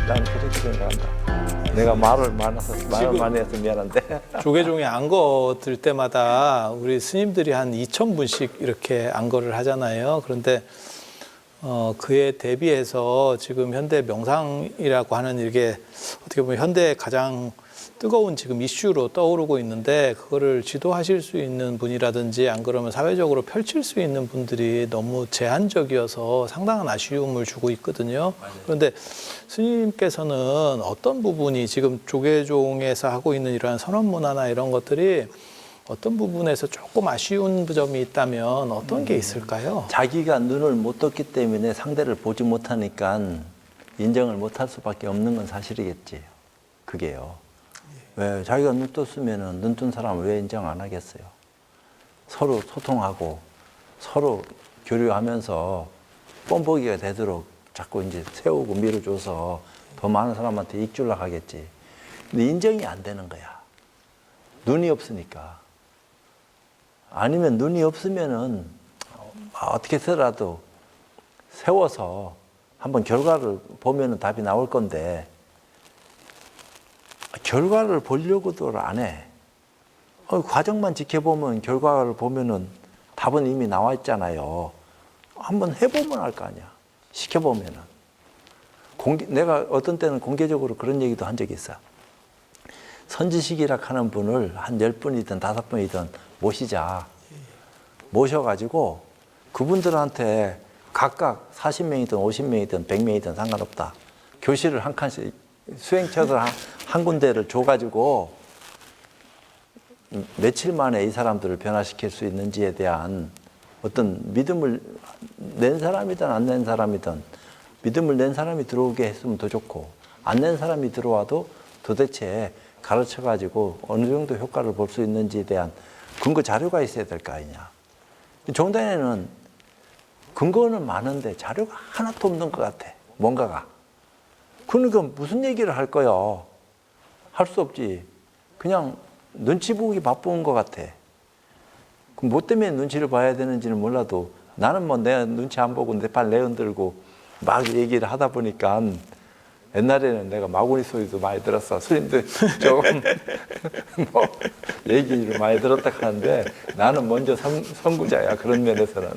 난 그렇게 생각한다. 내가 말을 많이 해서 미안한데. 조계종에 안거 들 때마다 우리 스님들이 한 2,000분씩 이렇게 안거를 하잖아요. 그런데 그에 대비해서 지금 현대 명상이라고 하는 이게 어떻게 보면 현대의 가장 뜨거운 지금 이슈로 떠오르고 있는데, 그거를 지도하실 수 있는 분이라든지 안 그러면 사회적으로 펼칠 수 있는 분들이 너무 제한적이어서 상당한 아쉬움을 주고 있거든요. 그런데 스님께서는 어떤 부분이 지금 조계종에서 하고 있는 이러한 선언문화나 이런 것들이 어떤 부분에서 조금 아쉬운 점이 있다면 어떤 게 있을까요? 자기가 눈을 못 떴기 때문에 상대를 보지 못하니까 인정을 못할 수밖에 없는 건 사실이겠지. 그게요. 왜 자기가 눈 떴으면 눈 뜬 사람을 왜 인정 안 하겠어요? 서로 소통하고 서로 교류하면서 뻔보기가 되도록 자꾸 이제 세우고 밀어줘서 더 많은 사람한테 익줄라 하겠지. 근데 인정이 안 되는 거야. 눈이 없으니까. 아니면 눈이 없으면은 어떻게 해서라도 세워서 한번 결과를 보면은 답이 나올 건데, 결과를 보려고도 안 해. 과정만 지켜보면 결과를 보면은 답은 이미 나와 있잖아요. 한번 해보면 알 거 아니야. 시켜보면은. 내가 어떤 때는 공개적으로 그런 얘기도 한 적이 있어. 선지식이라 하는 분을 한 10분이든 5분이든 모시자. 모셔가지고 그분들한테 각각 40명이든 50명이든 100명이든 상관없다. 교실을 한 칸씩, 수행처들 한 군데를 줘가지고 며칠 만에 이 사람들을 변화시킬 수 있는지에 대한 어떤 믿음을 낸 사람이든 안 낸 사람이든, 믿음을 낸 사람이 들어오게 했으면 더 좋고, 안 낸 사람이 들어와도 도대체 가르쳐가지고 어느 정도 효과를 볼 수 있는지에 대한 근거 자료가 있어야 될 거 아니냐. 종단에는 근거는 많은데 자료가 하나도 없는 것 같아. 뭔가가. 그러니까 무슨 얘기를 할 거야. 할 수 없지. 그냥 눈치 보기 바쁜 것 같아. 그럼 뭐 때문에 눈치를 봐야 되는지는 몰라도 나는 뭐 내 눈치 안 보고 내 팔 내흔들고 막 얘기를 하다 보니까, 옛날에는 내가 마구니 소리도 많이 들었어. 스님들 조금 뭐 얘기를 많이 들었다 하는데 나는 먼저 선구자야. 그런 면에서는.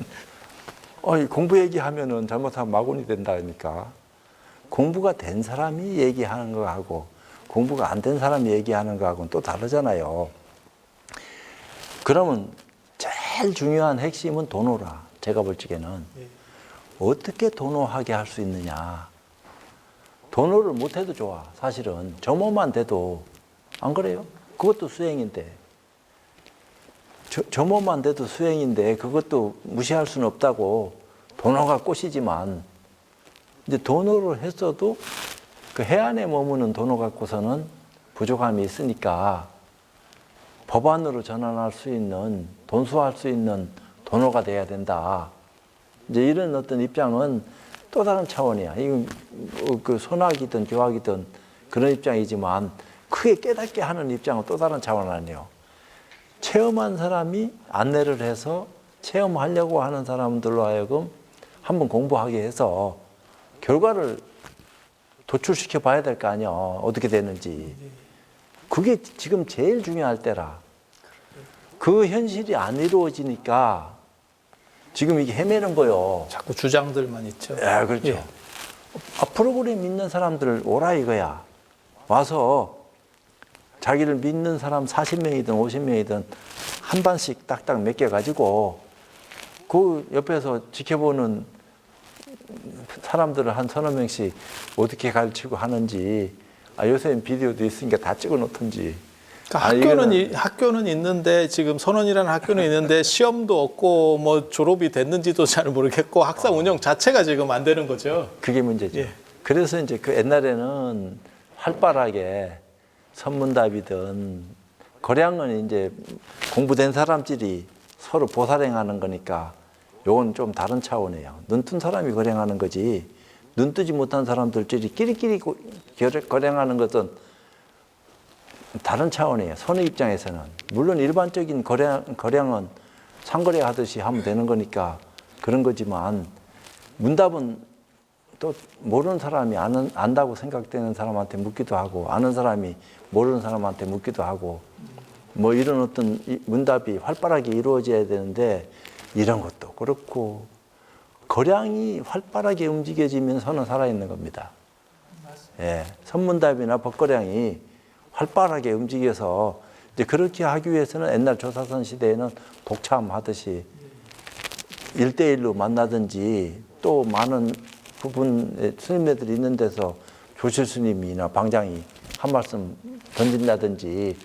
공부 얘기하면은 잘못하면 마구니 된다니까. 공부가 된 사람이 얘기하는 거하고 공부가 안 된 사람이 얘기하는 거하고는 또 다르잖아요. 그러면 제일 중요한 핵심은 도노라. 제가 볼 적에는 어떻게 도노하게 할 수 있느냐. 도노를 못해도 좋아. 사실은 점호만 돼도. 안 그래요? 그것도 수행인데. 점호만 돼도 수행인데 그것도 무시할 수는 없다고. 도노가 꽃이지만 이제 도노를 했어도 그 해안에 머무는 도노 갖고서는 부족함이 있으니까 법안으로 전환할 수 있는, 돈수할 수 있는 도노가 돼야 된다. 이제 이런 어떤 입장은 또 다른 차원이야. 이건 그 선학이든 교학이든 그런 입장이지만 크게 깨닫게 하는 입장은 또 다른 차원 아니에요. 체험한 사람이 안내를 해서 체험하려고 하는 사람들로 하여금 한번 공부하게 해서 결과를 도출시켜 봐야 될 거 아니야. 어떻게 되는지. 그게 지금 제일 중요할 때라. 그 현실이 안 이루어지니까 지금 이게 헤매는 거요. 자꾸 주장들만 있죠. 예, 그렇죠. 예. 프로그램 믿는 사람들 오라 이거야. 와서 자기를 믿는 사람 40명이든 50명이든 한 반씩 딱딱 몇 개 가지고 그 옆에서 지켜보는 사람들을 한 서너 명씩 어떻게 가르치고 하는지, 요새는 비디오도 있으니까 다 찍어 놓던지. 그러니까 학교는 있는데, 지금 선원이라는 학교는 있는데 시험도 없고 뭐 졸업이 됐는지도 잘 모르겠고 학사 운영 자체가 지금 안 되는 거죠. 그게 문제죠. 예. 그래서 이제 그 옛날에는 활발하게 선문답이든 거량은 이제 공부된 사람들이 서로 보살행하는 거니까 요건 좀 다른 차원이에요. 눈 뜬 사람이 거량하는 거지, 눈 뜨지 못한 사람들끼리 끼리끼리 거량하는 것은 다른 차원이에요. 선의 입장에서는. 물론 일반적인 거량은 상거래 하듯이 하면 되는 거니까 그런 거지만, 문답은 또 모르는 사람이 안다고 생각되는 사람한테 묻기도 하고 아는 사람이 모르는 사람한테 묻기도 하고 뭐 이런 어떤 문답이 활발하게 이루어져야 되는데 이런 것도 그렇고 거량이 활발하게 움직여지면 선은 살아있는 겁니다. 예, 선문답이나 법거량이 활발하게 움직여서 이제 그렇게 하기 위해서는 옛날 조사선 시대에는 독참하듯이 1대1로 만나든지 또 많은 부분의 스님네들이 있는 데서 조실 스님이나 방장이 한 말씀 던진다든지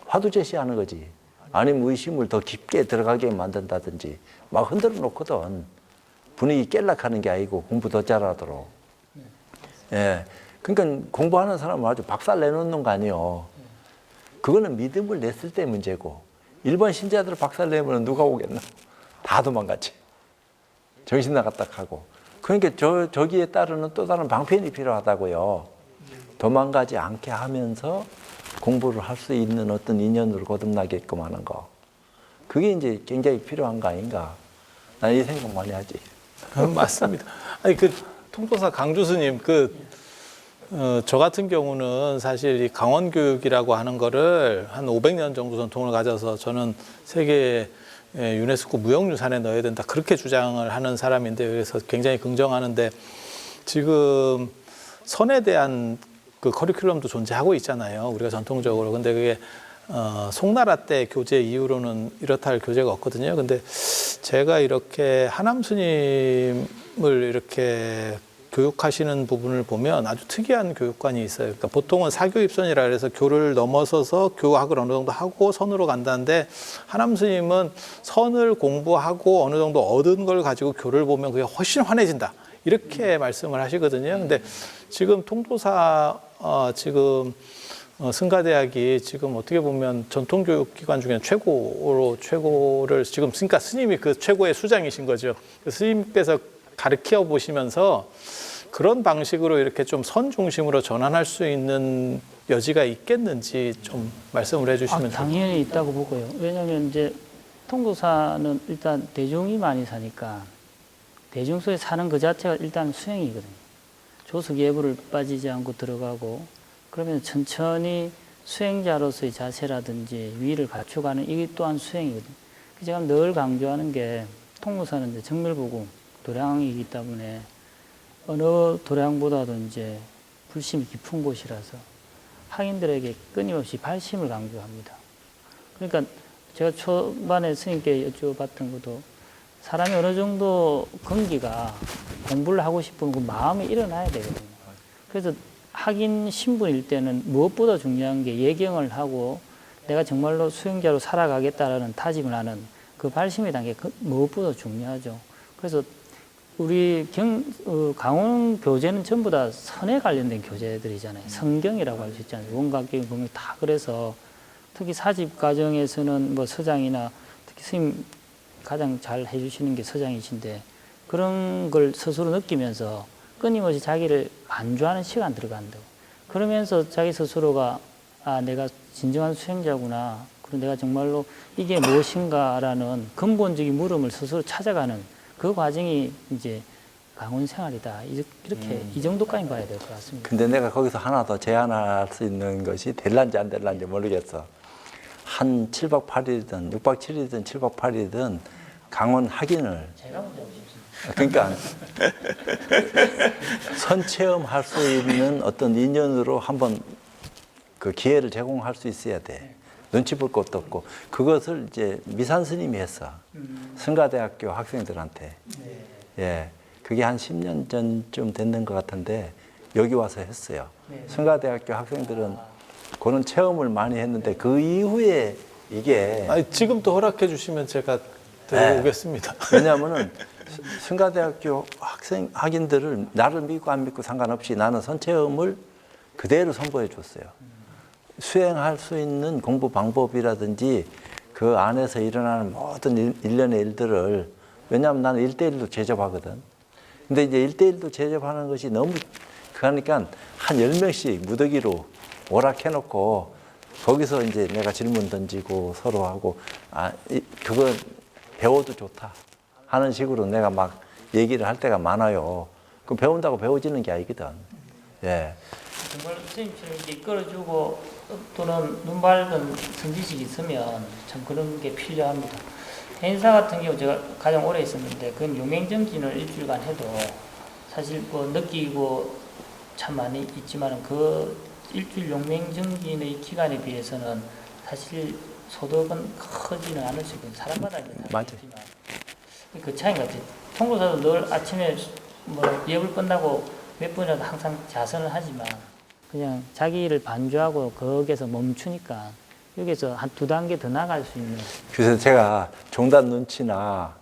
화두 제시하는 거지. 아니면 의심을 더 깊게 들어가게 만든다든지 막 흔들어 놓거든. 분위기 깰락하는 게 아니고 공부 더 잘하도록. 예. 그러니까 공부하는 사람은 아주 박살 내놓는 거 아니에요. 그거는 믿음을 냈을 때 문제고 일반 신자들 박살 내면 누가 오겠나? 다 도망갔지. 정신 나갔다 하고. 그러니까 저기에 따르는 또 다른 방편이 필요하다고요. 도망가지 않게 하면서 공부를 할 수 있는 어떤 인연으로 거듭나게끔 하는 거. 그게 이제 굉장히 필요한 거 아닌가. 난 이 생각 많이 하지. 맞습니다. 아니 그 통도사 강주 스님 저 같은 경우는 사실 이 강원 교육이라고 하는 거를 한 500년 정도 전통을 가져서 저는 세계 유네스코 무형유산에 넣어야 된다 그렇게 주장을 하는 사람인데 그래서 굉장히 긍정하는데 지금 선에 대한 그 커리큘럼도 존재하고 있잖아요. 우리가 전통적으로. 근데 그게 송나라 때 교재 이후로는 이렇다 할 교재가 없거든요. 근데 제가 이렇게 하남 스님을 이렇게 교육하시는 부분을 보면 아주 특이한 교육관이 있어요. 그러니까 보통은 사교입선이라 해서 교를 넘어서서 교학을 어느 정도 하고 선으로 간다는데 하남 스님은 선을 공부하고 어느 정도 얻은 걸 가지고 교를 보면 그게 훨씬 환해진다. 이렇게 말씀을 하시거든요. 근데 지금 통도사 지금 승가대학이 지금 어떻게 보면 전통교육기관 중에 최고를 지금 그러니까 스님이 그 최고의 수장이신 거죠. 그 스님께서 가르쳐 보시면서 그런 방식으로 이렇게 좀 선 중심으로 전환할 수 있는 여지가 있겠는지 좀 말씀을 해주시면 당연히 있다고 보고요. 왜냐하면 이제 통도사는 일단 대중이 많이 사니까 대중 속에 사는 그 자체가 일단 수행이거든요. 조숙 예불을 빠지지 않고 들어가고 그러면 천천히 수행자로서의 자세라든지 위를 갖춰가는 이게 또한 수행이거든요. 제가 늘 강조하는 게 통도사는 이제 정밀보고 도량이기 때문에 어느 도량보다도 이제 불심이 깊은 곳이라서 학인들에게 끊임없이 발심을 강조합니다. 그러니까 제가 초반에 스님께 여쭤봤던 것도 사람이 어느 정도 건기가 공부를 하고 싶은 그 마음이 일어나야 되거든요. 그래서 학인 신분일 때는 무엇보다 중요한 게 예경을 하고 내가 정말로 수행자로 살아가겠다라는 다짐을 하는 그 발심의 단계 무엇보다 중요하죠. 그래서 우리 강원 교재는 전부 다 선에 관련된 교재들이잖아요. 성경이라고 할 수 있잖아요. 원각경, 공경 다 그래서 특히 사집 과정에서는 뭐 서장이나 특히 스님 가장 잘 해주시는 게 서장이신데 그런 걸 스스로 느끼면서 끊임없이 자기를 안주하는 시간 들어간다고. 그러면서 자기 스스로가 내가 진정한 수행자구나. 그리고 내가 정말로 이게 무엇인가라는 근본적인 물음을 스스로 찾아가는 그 과정이 이제 강원 생활이다. 이렇게 이 정도까지 봐야 될 것 같습니다. 근데 내가 거기서 하나 더 제안할 수 있는 것이 될란지 안 될란지 모르겠어. 한 7박 8일이든 6박 7일이든 7박 8일이든 강원 학인을 제가 먼저 싶습니다. 그러니까 선체험할 수 있는 어떤 인연으로 한번 그 기회를 제공할 수 있어야 돼. 눈치 볼 것도 없고 그것을 이제 미산 스님이 했어. 승가대학교 학생들한테. 예, 그게 한 10년 전쯤 됐는 것 같은데 여기 와서 했어요. 승가대학교 학생들은 그런 체험을 많이 했는데 그 이후에 이게 지금 또 허락해 주시면 제가 들어오겠습니다. 왜냐하면은 승가대학교 학인들을 나를 믿고 안 믿고 상관없이 나는 선체험을 그대로 선보여 줬어요. 수행할 수 있는 공부 방법이라든지 그 안에서 일어나는 모든 일련의 일들을 왜냐하면 나는 1대1도 제접하거든. 근데 이제 1대1도 제접하는 것이 너무 그러니까 한 10명씩 무더기로 오락해놓고 거기서 이제 내가 질문 던지고 서로 하고 그거 배워도 좋다 하는 식으로 내가 막 얘기를 할 때가 많아요. 그 배운다고 배워지는 게 아니거든. 예. 정말 선생님처럼 이렇게 이끌어주고 또는 눈 밝은 선지식이 있으면 참 그런 게 필요합니다. 행사 같은 경우 제가 가장 오래 있었는데 그건 용맹정진을 일주일간 해도 사실 뭐 느끼고 참 많이 있지만 그 일주일 용맹정진의 기간에 비해서는 사실 소득은 크지는 않을 수 있고 사람마다 이제 다르겠지만 그 차이인 것 같아요. 통도사도 늘 아침에 뭐 예불 끝나고 몇 번이라도 항상 자선을 하지만 그냥 자기 일을 반주하고 거기에서 멈추니까 여기서 한 두 단계 더 나갈 수 있는. 그래서 제가 종단 눈치나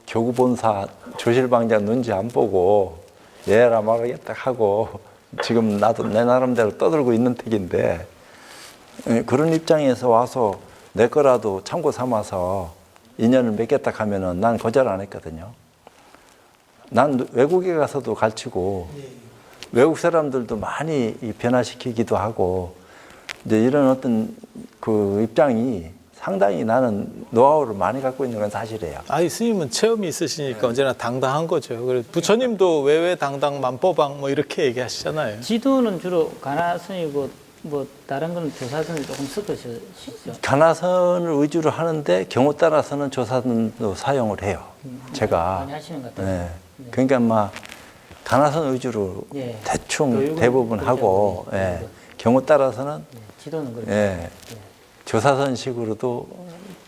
교구본사 조실방장 눈치 안 보고 얘라 말하겠다 하고 지금 나도 내 나름대로 떠들고 있는 택인데 그런 입장에서 와서 내 거라도 참고 삼아서 인연을 맺겠다 하면은 난 거절 안 했거든요. 난 외국에 가서도 가르치고 외국 사람들도 많이 변화시키기도 하고 이제 이런 어떤 그 입장이 상당히 나는 노하우를 많이 갖고 있는 건 사실이에요. 아이 스님은 체험이 있으시니까 언제나 당당한 거죠. 그래 부처님도 외외당당 만법왕 뭐 이렇게 얘기하시잖아요. 지도는 주로 가나선이고 뭐 다른 거는 조사선을 조금 섞으시죠. 가나선을 위주로 하는데 경우 따라서는 조사선도 사용을 해요. 제가. 많이 하시는 것 같아요. 네. 그러니까 막 가나선 위주로 예. 대충 교육은 대부분 그렇죠. 하고 예. 예. 경우 따라서는 지도는 그렇죠. 예. 조사선식으로도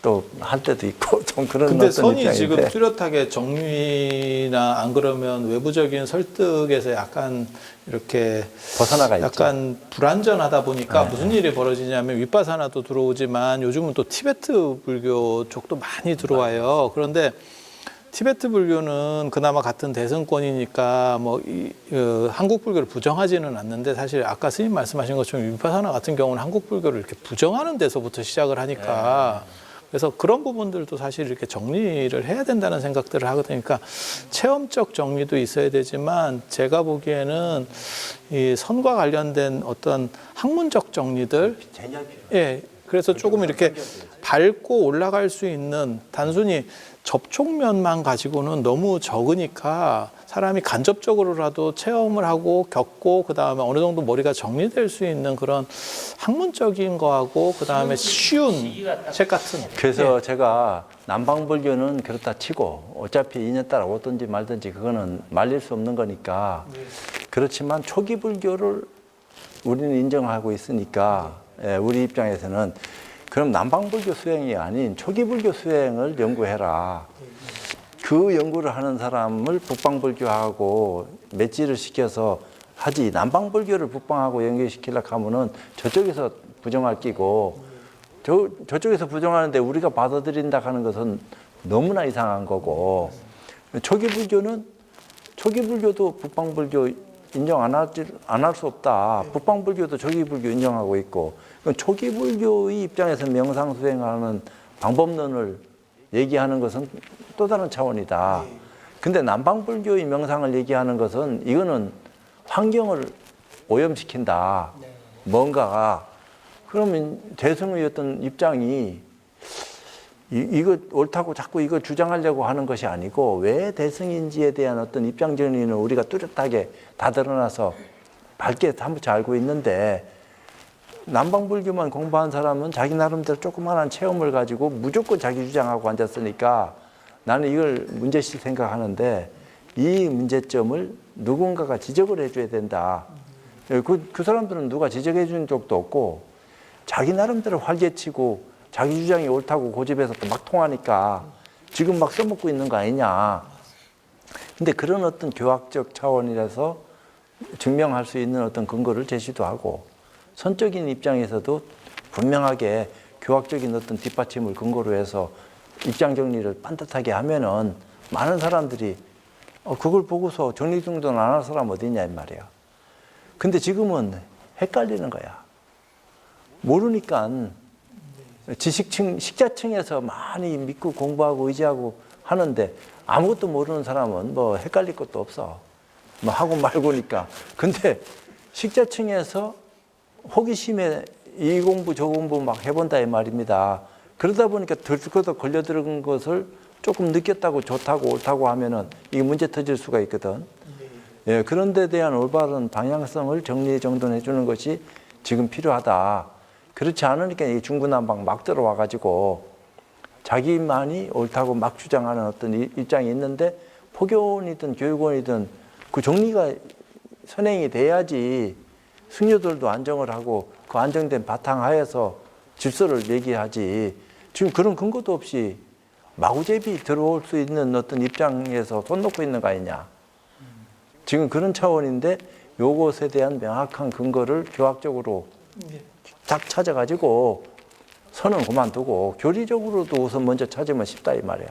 또 할 때도 있고 좀 그런 근데 어떤 선이 입장인데. 지금 뚜렷하게 정리나 안 그러면 외부적인 설득에서 약간 이렇게 벗어나가 있죠. 약간 불안전하다 보니까 무슨 일이 벌어지냐면 윗바사나도 들어오지만 요즘은 또 티베트 불교 쪽도 많이 들어와요. 그런데 티베트 불교는 그나마 같은 대승권이니까 한국 불교를 부정하지는 않는데 사실 아까 스님 말씀하신 것처럼 윗바사나 같은 경우는 한국 불교를 이렇게 부정하는 데서부터 시작을 하니까 그래서 그런 부분들도 사실 이렇게 정리를 해야 된다는 생각들을 하거든요. 그러니까 체험적 정리도 있어야 되지만 제가 보기에는 이 선과 관련된 어떤 학문적 정리들, 예, 그래서 조금 이렇게 밟고 올라갈 수 있는 단순히 접촉면만 가지고는 너무 적으니까 사람이 간접적으로라도 체험을 하고 겪고 그 다음에 어느 정도 머리가 정리될 수 있는 그런 학문적인 거하고 그 다음에 쉬운 책 같은. 그래서 제가 남방불교는 그렇다 치고 어차피 인연 따라 오든지 말든지 그거는 말릴 수 없는 거니까 그렇지만 초기 불교를 우리는 인정하고 있으니까 예, 우리 입장에서는 그럼 남방불교 수행이 아닌 초기 불교 수행을 연구해라. 그 연구를 하는 사람을 북방불교하고 매치를 시켜서 하지 남방불교를 북방하고 연결시키려고 하면은 저쪽에서 부정할 끼고 저쪽에서 부정하는데 우리가 받아들인다 하는 것은 너무나 이상한 거고 초기 불교도 북방불교 인정 안 할 수 없다. 북방불교도 초기 불교 인정하고 있고 초기 불교의 입장에서 명상 수행하는 방법론을 얘기하는 것은 또 다른 차원이다. 근데 남방불교의 명상을 얘기하는 것은 이거는 환경을 오염시킨다. 뭔가가 그러면 대승의 어떤 입장이 이거 옳다고 자꾸 이거 주장하려고 하는 것이 아니고 왜 대승인지에 대한 어떤 입장 정리는 우리가 뚜렷하게 다 드러나서 밝게 사무쳐 알고 있는데 남방불교만 공부한 사람은 자기 나름대로 조그마한 체험을 가지고 무조건 자기 주장하고 앉았으니까 나는 이걸 문제시 생각하는데 이 문제점을 누군가가 지적을 해줘야 된다. 그 사람들은 누가 지적해 준 적도 없고 자기 나름대로 활개치고 자기 주장이 옳다고 고집해서 또 막 통하니까 지금 막 써먹고 있는 거 아니냐. 근데 그런 어떤 교학적 차원이라서 증명할 수 있는 어떤 근거를 제시도 하고 선적인 입장에서도 분명하게 교학적인 어떤 뒷받침을 근거로 해서 입장 정리를 반듯하게 하면은 많은 사람들이 그걸 보고서 정리정돈 안 할 사람 어디 있냐 이 말이야. 근데 지금은 헷갈리는 거야. 모르니까 지식층, 식자층에서 많이 믿고 공부하고 의지하고 하는데 아무것도 모르는 사람은 뭐 헷갈릴 것도 없어. 뭐 하고 말고니까. 근데 식자층에서 호기심에 이 공부 저 공부 막 해본다 이 말입니다. 그러다 보니까 들썩들썩 걸려들은 것을 조금 느꼈다고 좋다고 옳다고 하면은 이게 문제 터질 수가 있거든. 예, 그런 데 대한 올바른 방향성을 정리정돈해 주는 것이 지금 필요하다. 그렇지 않으니까 이 중구난방 막 들어와 가지고 자기만이 옳다고 막 주장하는 어떤 입장이 있는데 포교원이든 교육원이든 그 정리가 선행이 돼야지 승려들도 안정을 하고 그 안정된 바탕하에서 질서를 얘기하지. 지금 그런 근거도 없이 마구잡이 들어올 수 있는 어떤 입장에서 손 놓고 있는 거 아니냐. 지금 그런 차원인데 요것에 대한 명확한 근거를 교학적으로 딱 찾아가지고 선은 그만두고 교리적으로도 우선 먼저 찾으면 쉽다 이 말이야.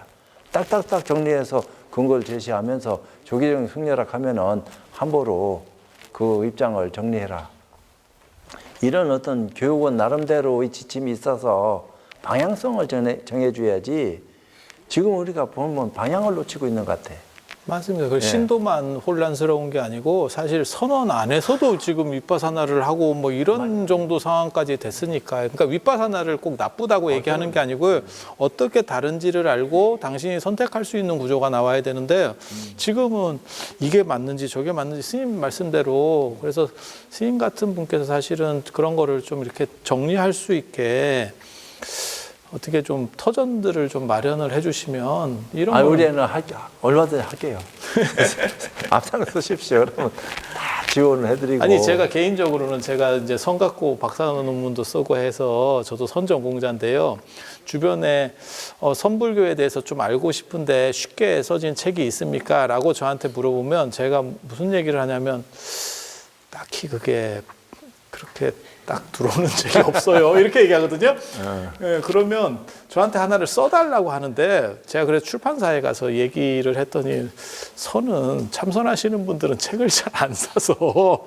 딱딱딱 정리해서 근거를 제시하면서 조기적인 승려락 하면은 함부로 그 입장을 정리해라. 이런 어떤 교육원 나름대로의 지침이 있어서 방향성을 정해줘야지 지금 우리가 보면 방향을 놓치고 있는 것 같아. 맞습니다. 그 신도만 혼란스러운 게 아니고 사실 선원 안에서도 지금 윗바사나를 하고 뭐 이런 정도 상황까지 됐으니까. 그러니까 윗바사나를 꼭 나쁘다고 얘기하는 게 아니고 어떻게 다른지를 알고 당신이 선택할 수 있는 구조가 나와야 되는데 지금은 이게 맞는지 저게 맞는지 스님 말씀대로 그래서 스님 같은 분께서 사실은 그런 거를 좀 이렇게 정리할 수 있게 어떻게 좀 터전들을 좀 마련을 해주시면 이런 거는 우리는 얼마든지 할게요. 앞장서십시오. 그러면 다 지원을 해드리고. 아니 제가 개인적으로는 제가 이제 성갖고 박사 논문도 쓰고 해서 저도 선전공자인데요. 주변에 선불교에 대해서 좀 알고 싶은데 쉽게 써진 책이 있습니까? 라고 저한테 물어보면 제가 무슨 얘기를 하냐면 딱히 그게 그렇게 딱 들어오는 책이 없어요. 이렇게 얘기하거든요. 네, 그러면 저한테 하나를 써달라고 하는데 제가 그래서 출판사에 가서 얘기를 했더니 선은 참선하시는 분들은 책을 잘 안 사서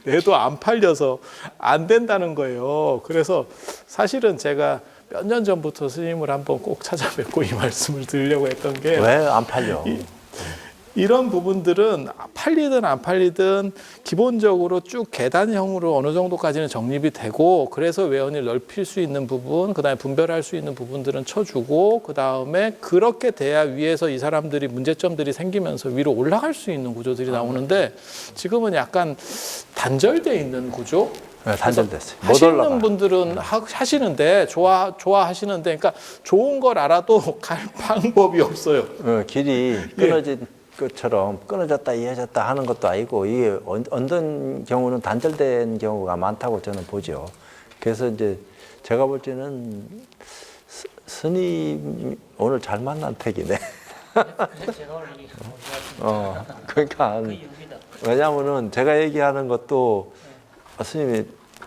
내도 안 팔려서 안 된다는 거예요. 그래서 사실은 제가 몇 년 전부터 스님을 한번 꼭 찾아뵙고 이 말씀을 드리려고 했던 게 왜 안 팔려? 이런 부분들은 팔리든 안 팔리든 기본적으로 쭉 계단형으로 어느 정도까지는 정립이 되고 그래서 외연을 넓힐 수 있는 부분, 그다음에 분별할 수 있는 부분들은 쳐주고 그다음에 그렇게 돼야 위에서 이 사람들이 문제점들이 생기면서 위로 올라갈 수 있는 구조들이 나오는데 지금은 약간 단절돼 있는 구조. 네, 단절됐어요. 못 하시는 올라가. 분들은 하시는데 좋아하시는데 그러니까 좋은 걸 알아도 갈 방법이 없어요. 길이 끊어진 것처럼 끊어졌다 이어졌다 하는 것도 아니고 이게 어떤 경우는 단절된 경우가 많다고 저는 보죠. 그래서 이제 제가 볼 때는 스님 오늘 잘 만난 택이네. 그러니까 왜냐하면은 제가 얘기하는 것도 스님이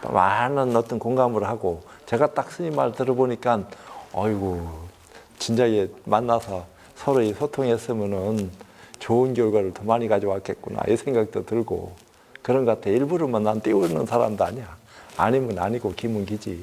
많은 어떤 공감을 하고 제가 딱 스님 말 들어보니까 어이구 진작에 만나서 서로 소통했으면은 좋은 결과를 더 많이 가져왔겠구나 이 생각도 들고 그런 것 같아. 일부러만 난 띄우는 사람도 아니야. 아니면 아니고 기면 기지.